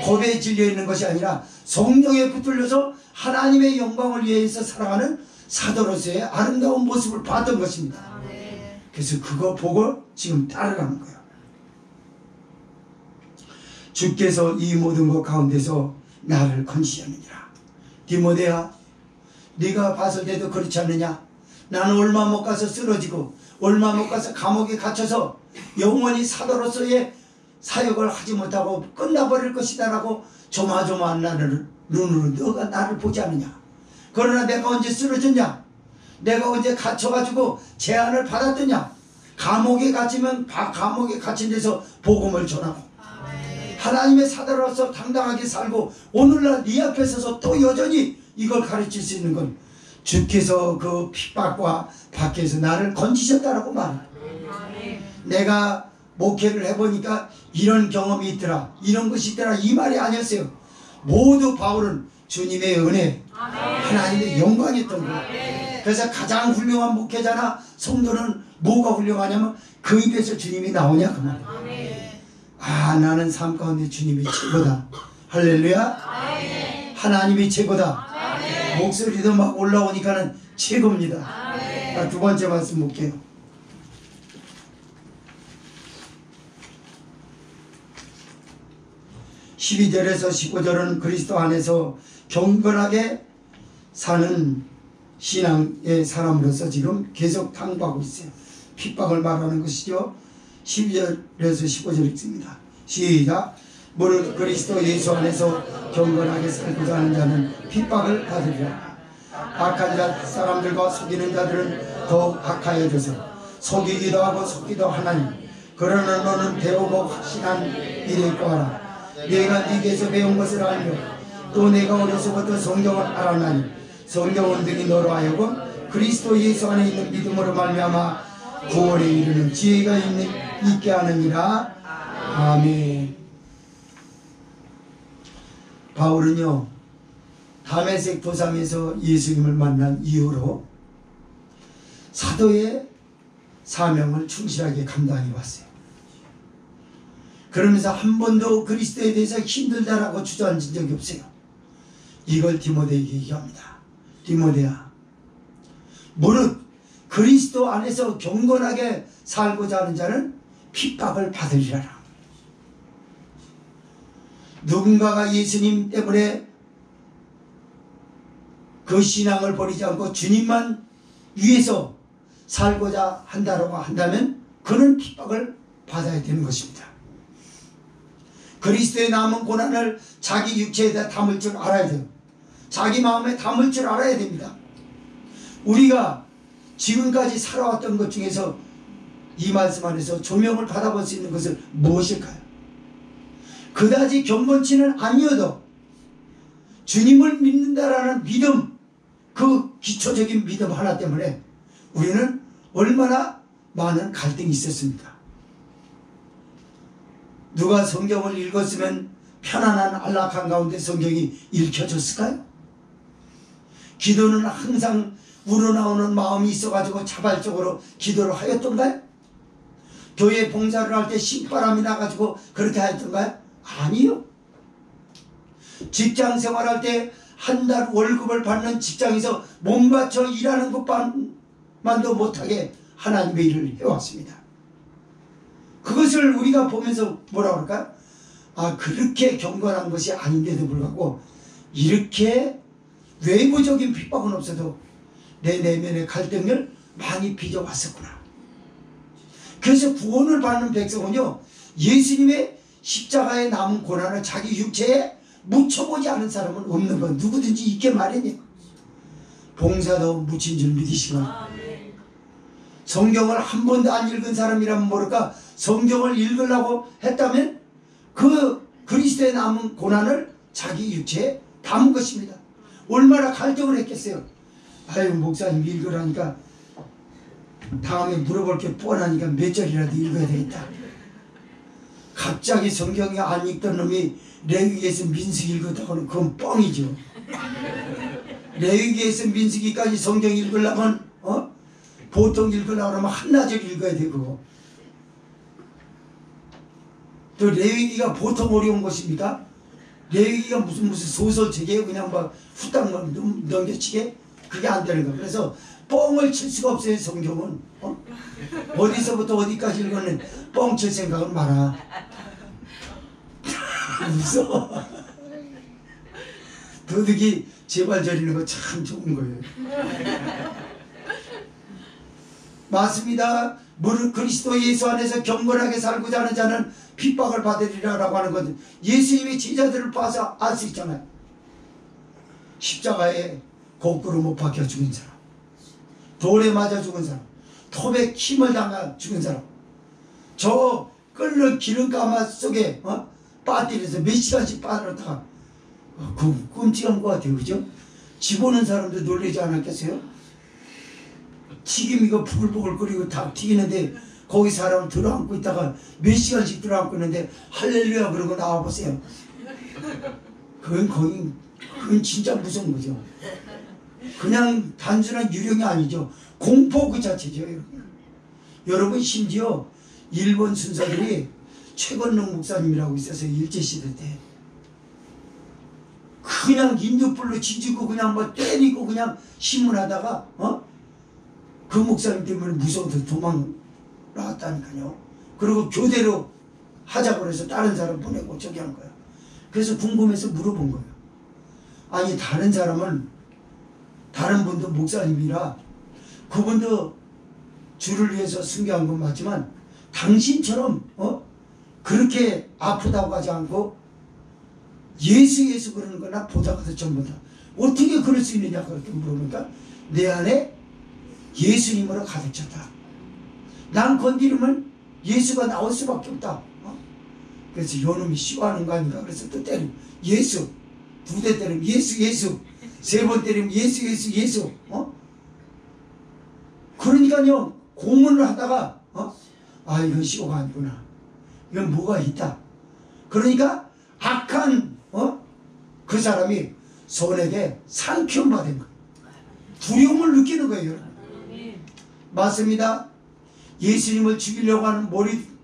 겁에 질려있는 것이 아니라 성령에 붙들려서 하나님의 영광을 위해서 사랑하는 사도로서의 아름다운 모습을 봤던 것입니다. 그래서 그거 보고 지금 따라가는 거예요. 주께서 이 모든 것 가운데서 나를 건지셨느니라. 디모데야, 네가 봤을 때도 그렇지 않느냐? 나는 얼마 못 가서 쓰러지고 얼마 못 가서 감옥에 갇혀서 영원히 사도로서의 사역을 하지 못하고 끝나버릴 것이다 라고 조마조마한 나를 눈으로 너가 나를 보지 않느냐? 그러나 내가 언제 쓰러졌냐? 내가 언제 갇혀가지고 제한을 받았더냐? 감옥에 갇히면 감옥에 갇힌 데서 복음을 전하고 하나님의 사도로서 당당하게 살고 오늘날 네 앞에 서서 또 여전히 이걸 가르칠 수 있는 건 주께서 그 핍박과 밖에서 나를 건지셨다라고 말해요. 내가 목회를 해보니까 이런 경험이 있더라, 이런 것이 있더라, 이 말이 아니었어요. 모두 바울은 주님의 은혜, 하나님의 영광이었던 거예요. 그래서 가장 훌륭한 목회자나 성도는 뭐가 훌륭하냐면 그 입에서 주님이 나오냐 그 말이에요. 아, 나는 삶 가운데 주님이 최고다. 할렐루야. 하나님이 최고다. 목소리도 막 올라오니까는 최고입니다. 자, 두 번째 말씀 볼게요. 12절에서 15절은 그리스도 안에서 경건하게 사는 신앙의 사람으로서 지금 계속 탕구하고 있어요. 핍박을 말하는 것이죠. 12절에서 15절 읽습니다. 시작. 무릇 그리스도 예수 안에서 경건하게 살고자 하는 자는 핍박을 받으리라. 악한 사람들과 속이는 자들은 더욱 악하여져서 속이기도 하고 속기도 하나니, 그러나 너는 배우고 확신한 일에 구하라. 내가 네게서 배운 것을 알며 또 내가 어려서부터 성경을 알았나니 성경은 등이 너로 하여금 그리스도 예수 안에 있는 믿음으로 말미암아 구원에 이르는 지혜가 있게 하느니라. 아멘. 바울은요, 다메섹 도상에서 예수님을 만난 이후로 사도의 사명을 충실하게 감당해 왔어요. 그러면서 한 번도 그리스도에 대해서 힘들다라고 주저앉은 적이 없어요. 이걸 디모데에게 얘기합니다. 디모데야, 무릇 그리스도 안에서 경건하게 살고자 하는 자는 핍박을 받으리라. 누군가가 예수님 때문에 그 신앙을 버리지 않고 주님만 위해서 살고자 한다고 한다면 그는 핍박을 받아야 되는 것입니다. 그리스도의 남은 고난을 자기 육체에다 담을 줄 알아야 돼요. 자기 마음에 담을 줄 알아야 됩니다. 우리가 지금까지 살아왔던 것 중에서 이 말씀 안에서 조명을 받아볼 수 있는 것은 무엇일까요? 그다지 경건치는 아니어도 주님을 믿는다라는 믿음, 그 기초적인 믿음 하나 때문에 우리는 얼마나 많은 갈등이 있었습니까? 누가 성경을 읽었으면 편안한 안락한 가운데 성경이 읽혀졌을까요? 기도는 항상 우러나오는 마음이 있어가지고 자발적으로 기도를 하였던가요? 교회 봉사를 할 때 신바람이 나가지고 그렇게 하였던가요? 아니요. 직장 생활할 때 한 달 월급을 받는 직장에서 몸바쳐 일하는 것만도 못하게 하나님의 일을 해왔습니다. 그것을 우리가 보면서 뭐라 그럴까요? 아, 그렇게 경건한 것이 아닌데도 불구하고 이렇게 외부적인 핍박은 없어도 내 내면의 갈등을 많이 빚어왔었구나. 그래서 구원을 받는 백성은요, 예수님의 십자가에 남은 고난을 자기 육체에 묻혀보지 않은 사람은 없는 건 누구든지 있게 마련이에요. 봉사도 묻힌 줄 믿으시고, 성경을 한 번도 안 읽은 사람이라면 모를까, 성경을 읽으려고 했다면 그 그리스도의 남은 고난을 자기 육체에 담은 것입니다. 얼마나 갈등을 했겠어요. 아유, 목사님 읽으라니까 다음에 물어볼 게 뻔하니까 몇 절이라도 읽어야 되겠다. 갑자기 성경이 안 읽던 놈이 레위기에서 민수기 읽었다고는 그건 뻥이죠. 레위기에서 민수기까지 성경 읽으려면 보통 읽으려고 하면 한나절 읽어야 되고, 또 레위기가 보통 어려운 것입니까? 레위기가 무슨 소설책이에요? 그냥 막 후딱 넘겨치게? 그게 안 되는 거예요. 그래서 뻥을 칠 수가 없어요. 성경은 어디서부터 어디까지 읽었는 뻥 칠 생각은 마라. 무서워. 도둑이 제발 저리는 거 참 좋은 거예요. 맞습니다. 무릇 그리스도 예수 안에서 경건하게 살고자 하는 자는 핍박을 받으리라 라고 하는 것은 예수님의 제자들을 봐서 알 수 있잖아요. 십자가에 거꾸로 못 박혀 죽은 사람, 돌에 맞아 죽은 사람, 톱에 힘을 당하 죽은 사람, 저 끓는 기름가마 속에 빠뜨려서 몇 시간씩 빠뜨렸다가 그 끔찍한 것 같아요. 그죠? 집오는 사람도 놀라지 않았겠어요? 튀김 이거 부글부글 끓이고 다 튀기는데 거기 사람 들어앉고 있다가 몇 시간씩 들어앉고 있는데 할렐루야 그러고 나와보세요. 그건 진짜 무서운 거죠. 그냥 단순한 유령이 아니죠. 공포 그 자체죠. 여러분, 심지어 일본 순사들이 최건능 목사님이라고 있어서 일제시대 때 그냥 인두불로 지지고 그냥 뭐 때리고 그냥 신문하다가 그 목사님 때문에 무서워서 도망 나왔다니까요. 그리고 교대로 하자고 해서 다른 사람 보내고 저기 한 거야. 그래서 궁금해서 물어본 거예요. 아니, 다른 사람은 다른 분도 목사님이라 그분도 주를 위해서 순교한 건 맞지만 당신처럼 그렇게 아프다고 하지 않고 예수 그러는 거나 보다가도 전부 다 어떻게 그럴 수 있느냐 그렇게 물어보니까 내 안에 예수님으로 가득 찼다. 난 건드리면 예수가 나올 수밖에 없다. 그래서 요놈이 쉬워하는 거 아닌가. 그래서 또 때리면 예수, 두 대 때리면 예수, 세 번 때리면 예수. 그러니까요, 고문을 하다가 아, 이건 시호가 아니구나. 이건 뭐가 있다. 그러니까 악한 그 사람이 손에게 상처 받은 거예요. 두려움을 느끼는 거예요, 여러분. 맞습니다. 예수님을 죽이려고 하는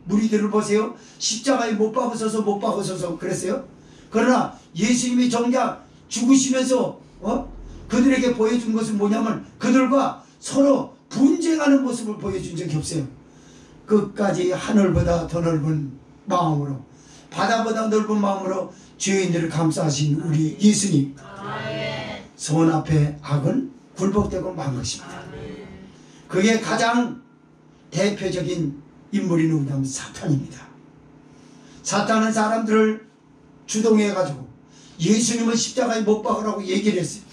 무리들을 보세요. 십자가에 못 박으셔서 그랬어요. 그러나 예수님이 정작 죽으시면서 그들에게 보여준 것은 뭐냐면 그들과 서로 분쟁하는 모습을 보여준 적이 없어요. 끝까지 하늘보다 더 넓은 마음으로, 바다보다 넓은 마음으로 죄인들을 감싸신 우리 예수님, 선 앞에 악은 굴복되고 만 것입니다. 그게 가장 대표적인 인물이 누구냐면 사탄입니다. 사탄은 사람들을 주동해가지고 예수님을 십자가에 못 박으라고 얘기를 했어요.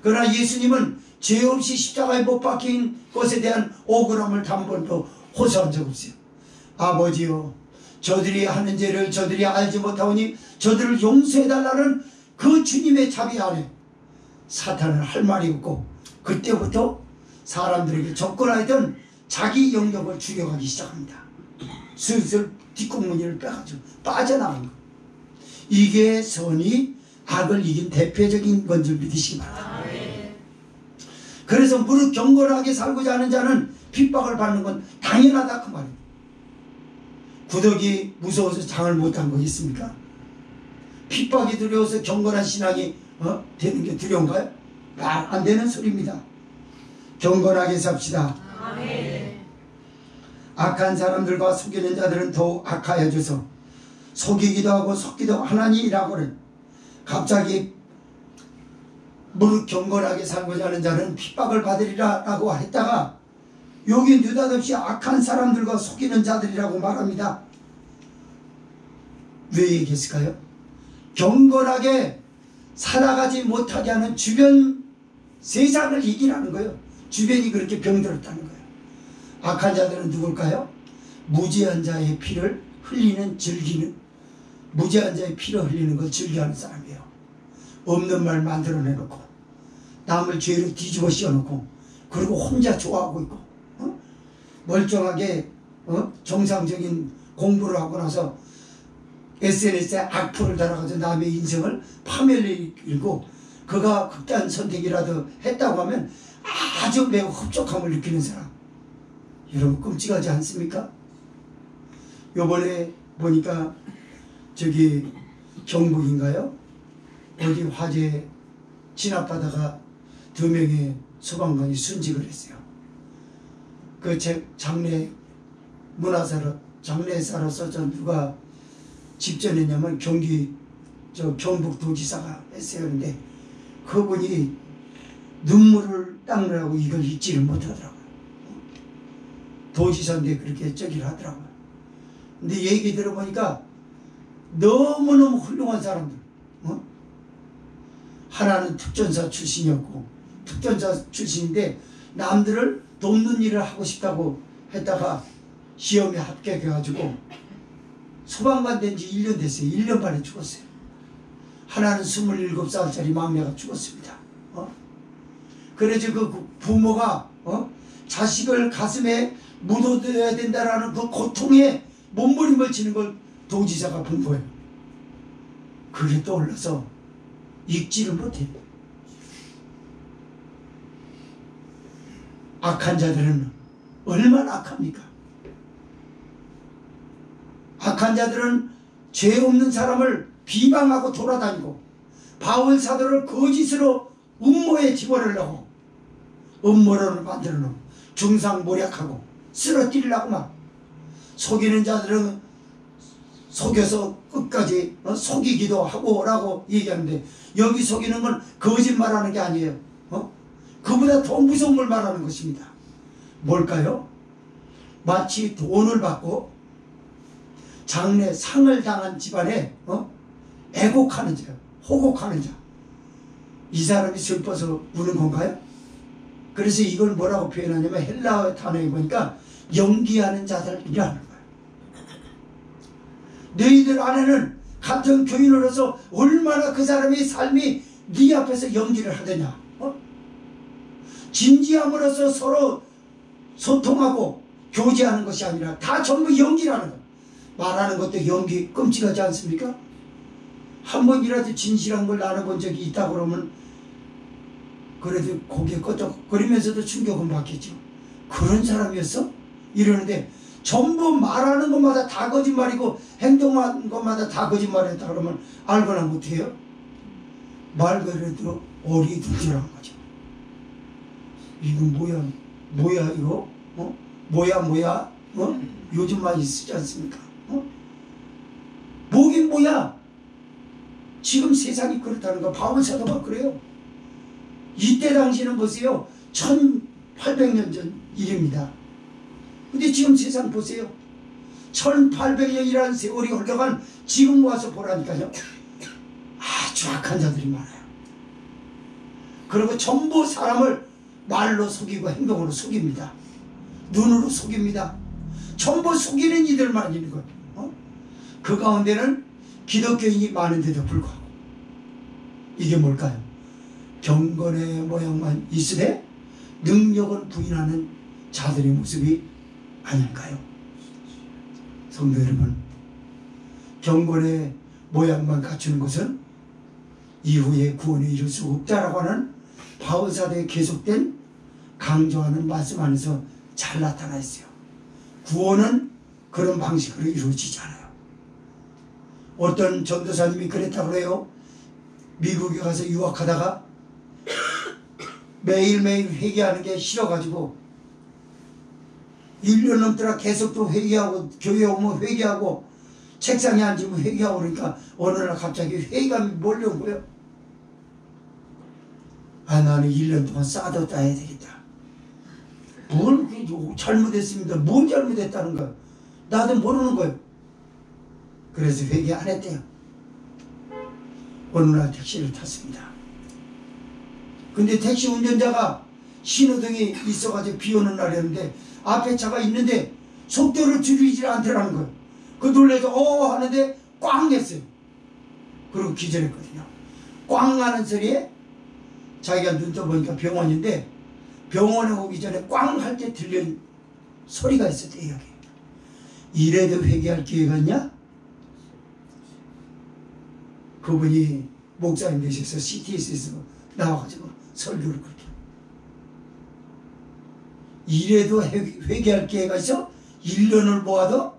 그러나 예수님은 죄 없이 십자가에 못 박힌 것에 대한 억울함을 단 번도 호소한 적 없어요. 아버지요, 저들이 하는 죄를 저들이 알지 못하오니 저들을 용서해달라는 그 주님의 자비 안에 사탄은 할 말이 없고, 그때부터 사람들에게 접근하던 자기 영역을 죽여가기 시작합니다. 슬슬 뒷공무니를 빼가지고 빠져나간 것. 이게 선이 악을 이긴 대표적인 건 줄 믿으시기 바랍니다. 그래서 무릇 경건하게 살고자 하는 자는 핍박을 받는 건 당연하다 그 말이에요. 구덕이 무서워서 장을 못한 거 있습니까? 핍박이 두려워서 경건한 신앙이 되는 게 두려운가요? 말 안 되는 소리입니다. 경건하게 삽시다. 아멘. 악한 사람들과 속이는 자들은 더욱 악하여져서 속이기도 하고 속기도 하나니라고는, 갑자기 무릇 경건하게 살고자 하는 자는 핍박을 받으리라 라고 했다가 여기 느닷없이 악한 사람들과 속이는 자들이라고 말합니다. 왜 얘기했을까요? 경건하게 살아가지 못하게 하는 주변 세상을 이기라는 거예요. 주변이 그렇게 병들었다는 거예요. 악한 자들은 누굴까요? 무죄한 자의 피를 흘리는, 즐기는, 무죄한 자의 피를 흘리는 걸 즐겨하는 사람이에요. 없는 말 만들어내놓고 남을 죄로 뒤집어 씌워놓고, 그리고 혼자 좋아하고 있고, 멀쩡하게 정상적인 공부를 하고 나서 SNS에 악플을 달아가지고 남의 인생을 파멸일고, 그가 극단 선택이라도 했다고 하면 아주 매우 흡족함을 느끼는 사람. 여러분 끔찍하지 않습니까? 요번에 보니까 저기 경북인가요? 어디 화재 진압하다가 2명의 소방관이 순직을 했어요. 그 장례 장례사로서 누가 집전했냐면 경북도지사가 했어요. 그런데 그분이 눈물을 닦느라고 이걸 잊지를 못하더라고요. 도지사인데 그렇게 저기를 하더라고요. 근데 얘기 들어보니까 너무너무 훌륭한 사람들, 하나는 특전사 출신이었고, 특전사 출신인데 남들을 돕는 일을 하고 싶다고 했다가 시험에 합격해가지고 소방관 된 지 1년 됐어요. 1년 만에 죽었어요. 하나는 27살짜리 막내가 죽었습니다. 그래서 그 부모가 자식을 가슴에 묻어둬야 된다라는 그 고통에 몸부림을 치는 걸 도지사가 본 거예요. 그게 떠올라서 읽지를 못해요. 악한 자들은 얼마나 악합니까? 악한 자들은 죄 없는 사람을 비방하고 돌아다니고, 바울 사도를 거짓으로 음모에 집어넣으려고 음모론을 만들어 놓고 중상모략하고 쓰러뜨리려고 막, 속이는 자들은 속여서 끝까지 속이기도 하고 라고 얘기하는데, 여기 속이는 건 거짓말하는 게 아니에요. 그보다 더 무서운 걸 말하는 것입니다. 뭘까요? 마치 돈을 받고 장래 상을 당한 집안에 애곡하는 자, 호곡하는 자, 이 사람이 슬퍼서 우는 건가요? 그래서 이걸 뭐라고 표현하냐면 헬라어 단어에 보니까 연기하는 자들이라는 거예요. 너희들 안에는 같은 교인으로서 얼마나 그 사람의 삶이 네 앞에서 연기를 하더냐. 진지함으로써 서로 소통하고 교제하는 것이 아니라 다 전부 연기라는 거예요. 말하는 것도 연기, 끔찍하지 않습니까? 한 번이라도 진실한 걸 나눠본 적이 있다 그러면 그래도 고개 끄덕거리면서도 충격은 받겠죠. 그런 사람이었어? 이러는데 전부 말하는 것마다 다 거짓말이고 행동하는 것마다 다 거짓말이었다 그러면 알거나 못해요? 말 그래도 어리둥절한 거죠. 이거 뭐야 이거? 뭐야? 요즘 많이 쓰지 않습니까? 뭐긴 뭐야? 지금 세상이 그렇다는 거. 바울사도가 그래요. 이때 당시는 보세요. 1800년 전 일입니다. 근데 지금 세상 보세요. 1800년이라는 세월이 흘러간 지금 와서 보라니까요. 아주 악한 자들이 많아요. 그리고 전부 사람을 말로 속이고 행동으로 속입니다. 눈으로 속입니다. 전부 속이는 이들만 있는 거예요. 그 가운데는 기독교인이 많은데도 불구하고 이게 뭘까요? 경건의 모양만 있으되 능력은 부인하는 자들의 모습이 아닐까요? 성도 여러분, 경건의 모양만 갖추는 것은 이후에 구원에 이를 수 없다라고 하는 바울사도의 계속된 강조하는 말씀 안에서 잘 나타나 있어요. 구원은 그런 방식으로 이루어지지 않아요. 어떤 전도사님이 그랬다고 해요. 미국에 가서 유학하다가 매일매일 회개하는 게 싫어가지고 1년 넘더라 계속 또 회개하고, 교회 오면 회개하고, 책상에 앉으면 회개하고, 그러니까 어느 날 갑자기 회개감이 몰려온 거예요. 아, 나는 1년 동안 쌓아뒀다 해야 되겠다. 뭘 잘못했습니다. 뭔 잘못했다는 거예요. 나도 모르는 거예요. 그래서 회개 안 했대요. 어느 날 택시를 탔습니다. 근데 택시 운전자가 신호등이 있어가지고 비 오는 날이었는데 앞에 차가 있는데 속도를 줄이지 않더라는 거예요. 그 놀래서 하는데 꽝 했어요. 그리고 기절했거든요. 꽝 하는 소리에 자기가 눈 떠보니까 병원인데 병원에 오기 전에 꽝 할 때 들린 소리가 있었대요. 여기. 이래도 회개할 기회가 있냐? 그분이 목사님 되셔서 CTS에서 나와가지고 설교를 그렇게. 이래도 회개할 기회가 있어? 1년을 모아도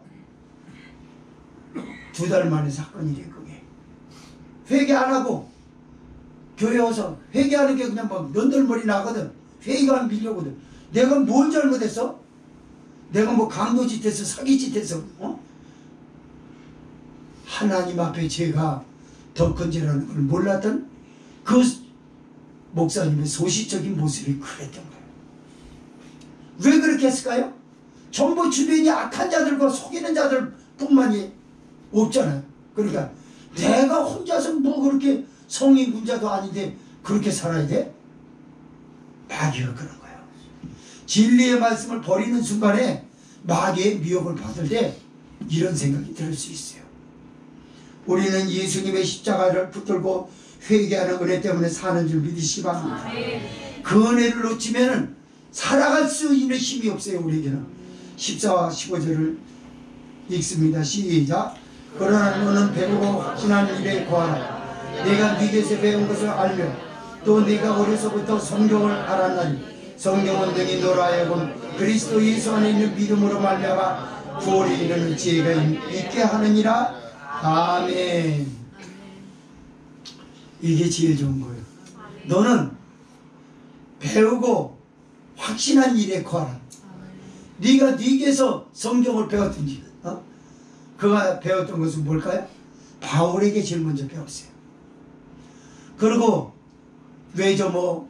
2달 만에 사건이래 그게. 회개 안 하고 교회 와서 회개하는 게 그냥 막 넌덜머리 나거든. 회개가 밀려거든. 내가 뭘 잘못했어? 내가 뭐 강도짓 했어? 사기짓 했어? 하나님 앞에 제가 더 큰 죄라는 걸 몰랐던 그 목사님의 소시적인 모습이 그랬던 거예요. 왜 그렇게 했을까요? 전부 주변이 악한 자들과 속이는 자들 뿐만이 없잖아요. 그러니까 내가 혼자서 뭐 그렇게 성인군자도 아닌데 그렇게 살아야 돼? 마귀가 그런 거예요. 진리의 말씀을 버리는 순간에 마귀의 미혹을 받을 때 이런 생각이 들 수 있어요. 우리는 예수님의 십자가를 붙들고 회개하는 은혜 때문에 사는 줄 믿으시기 바랍니다. 그 은혜를 놓치면 살아갈 수 있는 힘이 없어요. 우리에게는. 14와 15절을 읽습니다. 시작. 그러나 너는 배우고 확신한 일에 구하라. 내가 네게서 배운 것을 알며 또 네가 어려서부터 성경을 알았나니 성경은 너희 너로 하여금 그리스도 예수 안에 있는 믿음으로 말미암아 구원에 이르는 지혜가 있게 하느니라. 아멘. 이게 제일 좋은 거예요. 너는 배우고 확신한 일에 구하라. 네가 네게서 성경을 배웠든지 그가 배웠던 것은 뭘까요? 바울에게 제일 먼저 배웠어요. 그리고 외조모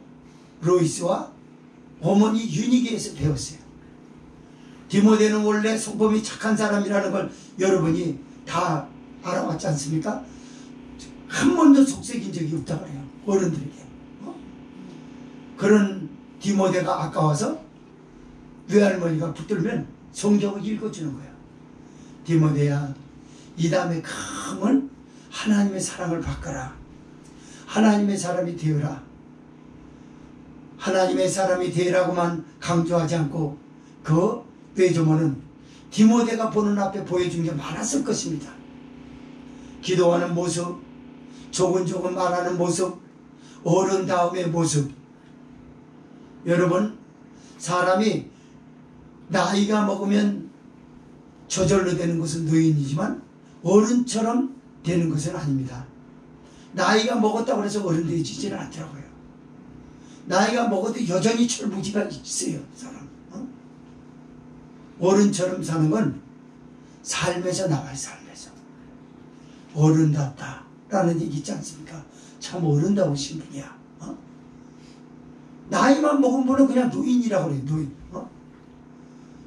로이스와 어머니 유니게에서 배웠어요. 디모데는 원래 성품이 착한 사람이라는 걸 여러분이 다 알아왔지 않습니까? 한 번도 속색인 적이 없다고 그래요. 어른들에게. 그런 디모데가 아까워서 외할머니가 붙들면 성경을 읽어주는 거예요. 디모데야, 이 다음에 강은 하나님의 사랑을 받거라. 하나님의 사람이 되어라. 하나님의 사람이 되라고만 강조하지 않고 그 외조모는 디모데가 보는 앞에 보여준 게 많았을 것입니다. 기도하는 모습, 조근조근 말하는 모습, 어른다움의 모습. 여러분, 사람이 나이가 먹으면 저절로 되는 것은 노인이지만 어른처럼 되는 것은 아닙니다. 나이가 먹었다고 해서 어른 되지는 않더라고요. 나이가 먹어도 여전히 철부지가 있어요. 사람. 어른처럼 사는 건 삶에서 나와요. 삶에서. 어른답다 라는 얘기 있지 않습니까? 참 어른다우신 분이야. 나이만 먹은 분은 그냥 노인이라고 그래요. 노인.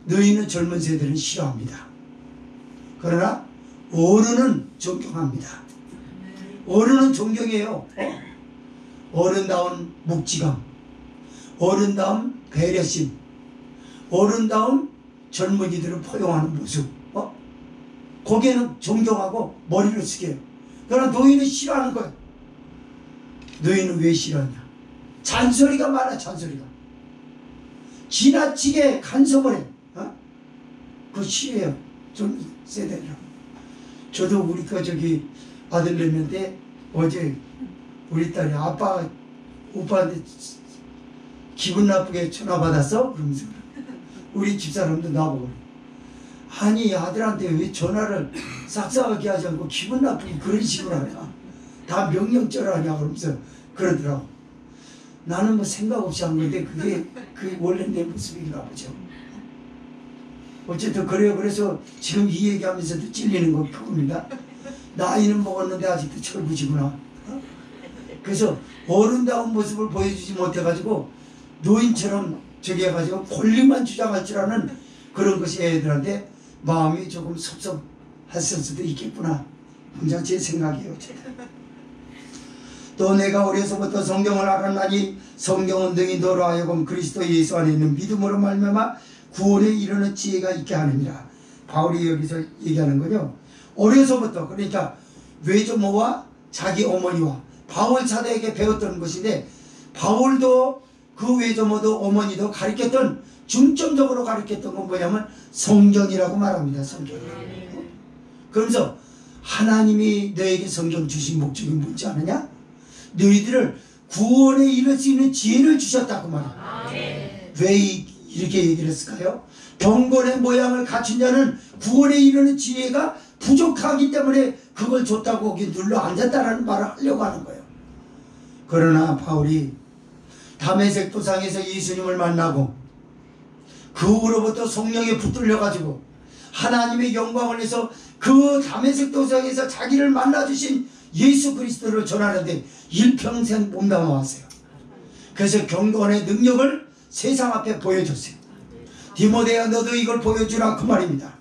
노인은 젊은 세대는 싫어합니다. 그러나 어른은 존경합니다. 어른은 존경해요. 어른다운 묵직함, 어른다운 배려심, 어른다운 젊은이들을 포용하는 모습, 거기에는 존경하고 머리를 숙여요. 그러나 노인은 싫어하는 거예요. 노인은 왜 싫어하냐? 잔소리가 많아. 잔소리가 지나치게 간섭을 해. 그거 싫어해요. 좀 세대라고. 저도 우리 아들내미한테 어제 우리 딸이 오빠한테 기분 나쁘게 전화 받았어? 그러면서 우리 집사람도 나보고, 아니 아들한테 왜 전화를 싹싹하게 하지 않고 기분 나쁘게 그런 식으로 하냐, 다 명령절 하냐 그러면서 그러더라고. 나는 뭐 생각 없이 한 건데 그게 원래 내 모습인가 보죠. 어쨌든 그래요. 그래서 지금 이 얘기하면서도 찔리는 건 그겁니다. 나이는 먹었는데 아직도 철부지구나. 그래서 어른다운 모습을 보여주지 못해가지고 노인처럼 저기 해가지고 권리만 주장할 줄 아는 그런 것이 애들한테 마음이 조금 섭섭했을 수도 있겠구나. 혼자 제 생각이에요. 또 내가 어려서부터 성경을 알았나니 성경은 능히 너로 하여금 그리스도 예수 안에 있는 믿음으로 말미암아 구원에 이르는 지혜가 있게 하느니라. 바울이 여기서 얘기하는 거죠. 어려서부터, 그러니까 외조모와 자기 어머니와 바울 사도에게 배웠던 것인데, 바울도 그 외조모도 어머니도 가르쳤던, 중점적으로 가르쳤던 건 뭐냐면 성경이라고 말합니다. 성경. 그러면서 하나님이 너에게 성경 주신 목적이 뭔지 아느냐? 너희들을 구원에 이를 수 있는 지혜를 주셨다고 말합니다. 왜 이렇게 얘기를 했을까요? 경건의 모양을 갖춘 자는 구원에 이르는 지혜가 부족하기 때문에 그걸 줬다고 거기 눌러 앉았다라는 말을 하려고 하는 거예요. 그러나 바울이 다메섹 도상에서 예수님을 만나고 그 후로부터 성령에 붙들려 가지고 하나님의 영광을 위해서 그 다메섹 도상에서 자기를 만나주신 예수 그리스도를 전하는데 일평생 몸담아 왔어요. 그래서 경건의 능력을 세상 앞에 보여줬어요. 디모데야 너도 이걸 보여주라 그 말입니다.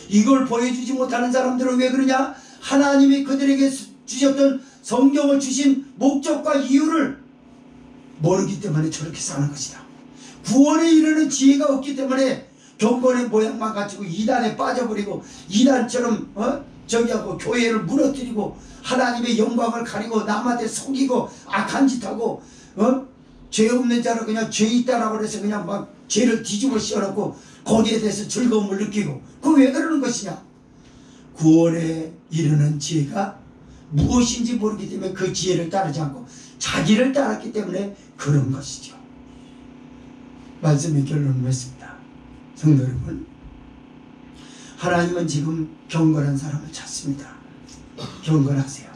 이걸 보여주지 못하는 사람들은 왜 그러냐? 하나님이 그들에게 주셨던 성경을 주신 목적과 이유를 모르기 때문에 저렇게 사는 것이다. 구원에 이르는 지혜가 없기 때문에 경건의 모양만 가지고 이단에 빠져버리고 이단처럼 저기하고 교회를 무너뜨리고 하나님의 영광을 가리고 남한테 속이고 악한 짓하고 죄 없는 자를 그냥 죄 있다라고 해서 그냥 막 죄를 뒤집어 씌워놓고 거기에 대해서 즐거움을 느끼고, 그거 왜 그러는 것이냐? 구원에 이르는 지혜가 무엇인지 모르기 때문에 그 지혜를 따르지 않고 자기를 따랐기 때문에 그런 것이죠. 말씀의 결론을 맺습니다. 성도 여러분, 하나님은 지금 경건한 사람을 찾습니다. 경건하세요.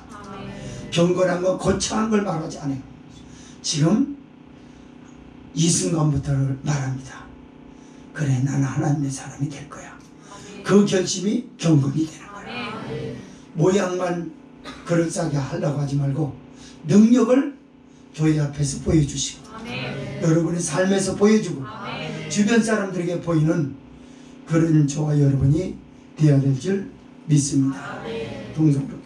경건한 건 거창한 걸 말하지 않아요. 지금 이 순간부터를 말합니다. 그래, 나는 하나님의 사람이 될 거야. 그 결심이 경건이 되는 거야. 모양만 그럴싸하게 하려고 하지 말고 능력을 교회 앞에서 보여주시고 여러분의 삶에서 보여주고 주변 사람들에게 보이는 그런 저와 여러분이 되어야 될 줄 믿습니다. 동성도